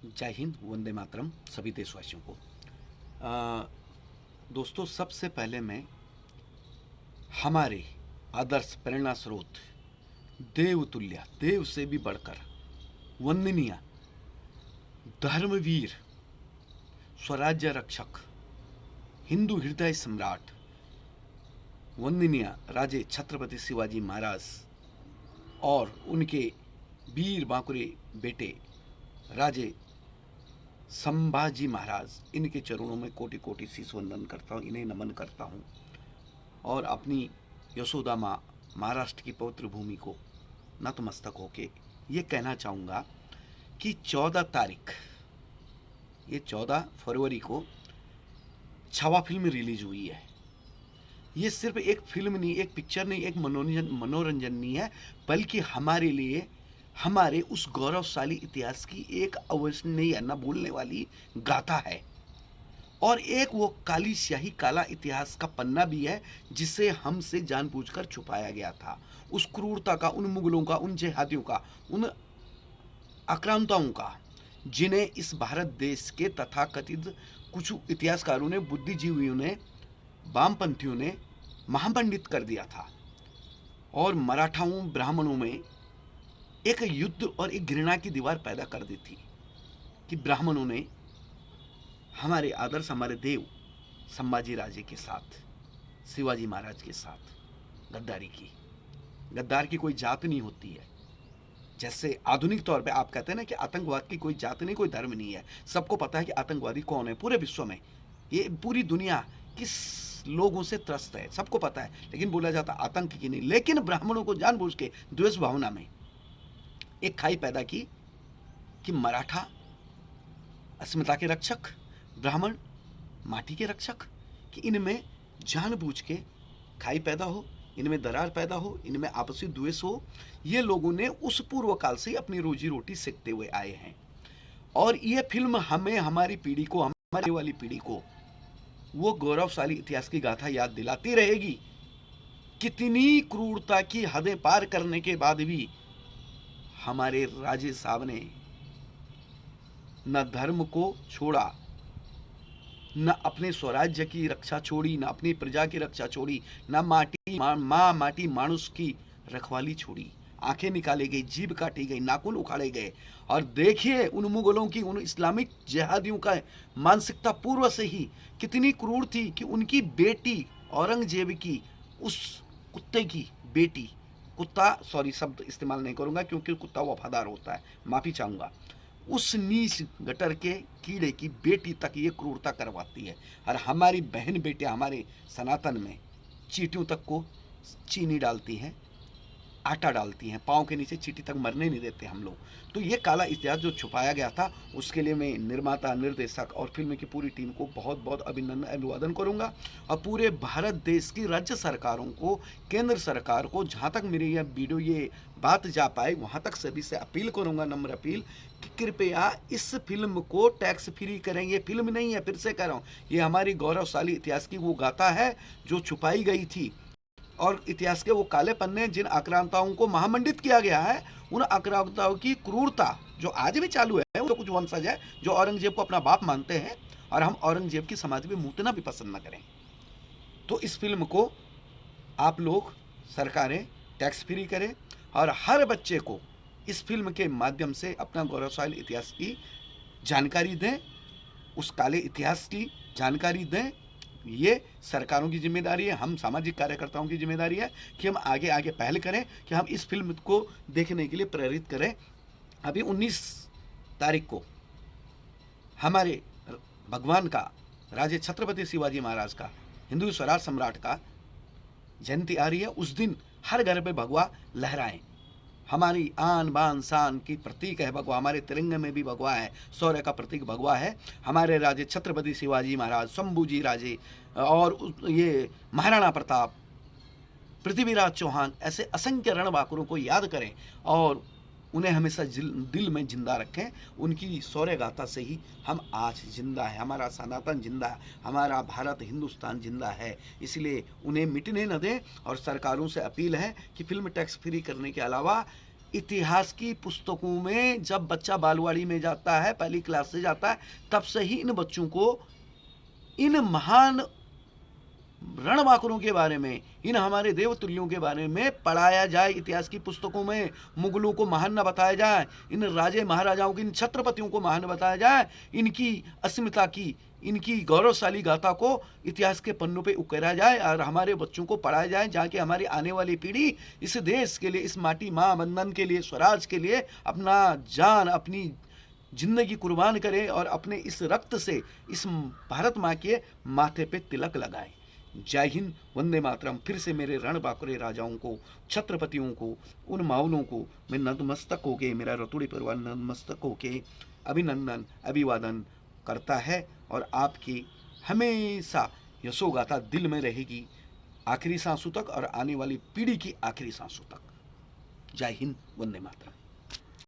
जय हिंद, वंदे मातरम सभी देशवासियों को। दोस्तों, सबसे पहले मैं हमारे आदर्श प्रेरणा स्रोत देवतुल्य, देव से भी बढ़कर वंदनीय धर्मवीर, स्वराज्य रक्षक, हिंदू हृदय सम्राट, वंदनीय राजे छत्रपति शिवाजी महाराज और उनके वीर बांकुरे बेटे राजे संभाजी महाराज, इनके चरणों में कोटि कोटि शीश वंदन करता हूँ, इन्हें नमन करता हूँ और अपनी यशोदा माँ महाराष्ट्र की पवित्र भूमि को नतमस्तक होके ये कहना चाहूँगा कि 14 तारीख, ये 14 फरवरी को छावा फिल्म रिलीज हुई है। ये सिर्फ एक फिल्म नहीं, एक पिक्चर नहीं, एक मनोरंजन नहीं है, बल्कि हमारे लिए हमारे उस गौरवशाली इतिहास की एक अविस्मरणीय, न भूलने वाली गाथा है और एक वो काली स्याही, काला इतिहास का पन्ना भी है जिसे हमसे जानबूझकर छुपाया गया था। उस क्रूरता का, उन मुगलों का, उन जिहादियों का, उन आक्रांताओं का, जिन्हें इस भारत देश के तथाकथित कुछ इतिहासकारों ने, बुद्धिजीवियों ने, वामपंथियों ने महापंडित कर दिया था और मराठाओं, ब्राह्मणों में एक युद्ध और एक घृणा की दीवार पैदा कर दी थी कि ब्राह्मणों ने हमारे आदर्श, हमारे देव संभाजी राजे के साथ, शिवाजी महाराज के साथ गद्दारी की। गद्दार की कोई जात नहीं होती है। जैसे आधुनिक तौर पे आप कहते हैं ना कि आतंकवाद की कोई जात नहीं, कोई धर्म नहीं है। सबको पता है कि आतंकवादी कौन है पूरे विश्व में। ये पूरी दुनिया किस लोगों से त्रस्त है, सबको पता है, लेकिन बोला जाता आतंक की नहीं। लेकिन ब्राह्मणों को जानबूझ के द्वेष भावना में एक खाई पैदा की कि मराठा अस्मिता के रक्षक, ब्राह्मण माटी के रक्षक, कि इनमें जानबूझ के खाई पैदा हो, इनमें दरार पैदा हो, इनमें आपसी द्वेष हो। ये लोगों ने उस पूर्व काल से अपनी रोजी रोटी सेकते हुए आए हैं और ये फिल्म हमें, हमारी पीढ़ी को, हमारी वाली पीढ़ी को वो गौरवशाली इतिहास की गाथा याद दिलाती रहेगी। कितनी क्रूरता की हदें पार करने के बाद भी हमारे राजे साहब ने न धर्म को छोड़ा, न अपने स्वराज्य की रक्षा छोड़ी, न अपनी प्रजा की रक्षा छोड़ी, न माँ माटी मानुष की रखवाली छोड़ी। आंखें निकाली गई, जीभ काटी गई, नाखून उखाड़े गए। और देखिए उन मुगलों की, उन इस्लामिक जिहादियों का मानसिकता पूर्व से ही कितनी क्रूर थी कि उनकी बेटी औरंगजेब की, उस कुत्ते की बेटी, कुत्ता, सॉरी शब्द इस्तेमाल नहीं करूंगा क्योंकि कुत्ता वफादार होता है, माफी चाहूंगा, उस नीच गटर के कीड़े की बेटी तक ये क्रूरता करवाती है। और हमारी बहन बेटियां हमारे सनातन में चींटियों तक को चीनी डालती हैं, आटा डालती हैं, पाँव के नीचे चींटी तक मरने नहीं देते हम लोग। तो ये काला इतिहास जो छुपाया गया था, उसके लिए मैं निर्माता, निर्देशक और फिल्म की पूरी टीम को बहुत बहुत अभिवादन करूंगा और पूरे भारत देश की राज्य सरकारों को, केंद्र सरकार को, जहाँ तक मेरी यह वीडियो, ये बात जा पाए वहाँ तक सभी से अपील करूंगा, नम्र अपील, कि कृपया इस फिल्म को टैक्स फ्री करें। ये फिल्म नहीं है, फिर से कह रहा हूँ, ये हमारी गौरवशाली इतिहास की वो गाथा है जो छुपाई गई थी और इतिहास के वो काले पन्ने जिन आक्रांताओं को महामंडित किया गया है, उन आक्रांताओं की क्रूरता जो आज भी चालू है। वो तो कुछ वंशज है जो औरंगजेब को अपना बाप मानते हैं और हम औरंगजेब की समाधि में मूतना भी पसंद न करें। तो इस फिल्म को आप लोग, सरकारें टैक्स फ्री करें और हर बच्चे को इस फिल्म के माध्यम से अपना गौरवशाली इतिहास की जानकारी दें, उस काले इतिहास की जानकारी दें। ये सरकारों की जिम्मेदारी है, हम सामाजिक कार्यकर्ताओं की जिम्मेदारी है कि हम आगे आगे पहल करें, कि हम इस फिल्म को देखने के लिए प्रेरित करें। अभी 19 तारीख को हमारे भगवान का, राजे छत्रपति शिवाजी महाराज का, हिंदू स्वराज सम्राट का जयंती आ रही है। उस दिन हर घर पे भगवा लहराएं। हमारी आन बान शान की प्रतीक है भगवा, हमारे तिरंगे में भी भगवा है, शौर्य का प्रतीक भगवा है। हमारे राजे छत्रपति शिवाजी महाराज, शंभूजी राजे और ये महाराणा प्रताप, पृथ्वीराज चौहान, ऐसे असंख्य रणबांकुरों को याद करें और उन्हें हमेशा दिल में जिंदा रखें। उनकी शौर्य गाथा से ही हम आज जिंदा है, हमारा सनातन जिंदा है, हमारा भारत हिंदुस्तान जिंदा है। इसलिए उन्हें मिटने न दें और सरकारों से अपील है कि फिल्म टैक्स फ्री करने के अलावा इतिहास की पुस्तकों में जब बच्चा बालवाड़ी में जाता है, पहली क्लास से जाता है, तब से ही इन बच्चों को इन महान रणबांकुरों के बारे में, इन हमारे देवतुल्यों के बारे में पढ़ाया जाए। इतिहास की पुस्तकों में मुगलों को महान न बताया जाए, इन राजे महाराजाओं की, इन छत्रपतियों को महान बताया जाए, इनकी अस्मिता की, इनकी गौरवशाली गाथा को इतिहास के पन्नों पे उकेरा जाए और हमारे बच्चों को पढ़ाया जाए, जहाँ की हमारी आने वाली पीढ़ी इस देश के लिए, इस माटी माँ बंधन के लिए, स्वराज के लिए अपना जान, अपनी जिंदगी कुर्बान करे और अपने इस रक्त से इस भारत माँ के माथे पे तिलक लगाए। जय हिंद, वंदे मातरम। फिर से मेरे रणबांकुरे राजाओं को, छत्रपतियों को, उन मावलों को मैं नतमस्तक होके, मेरा रतुड़ी परिवार नतमस्तक होके अभिनंदन अभिवादन करता है और आपकी हमेशा यशोगाथा दिल में रहेगी, आखिरी सांसों तक और आने वाली पीढ़ी की आखिरी सांसों तक। जय हिंद, वंदे मातरम।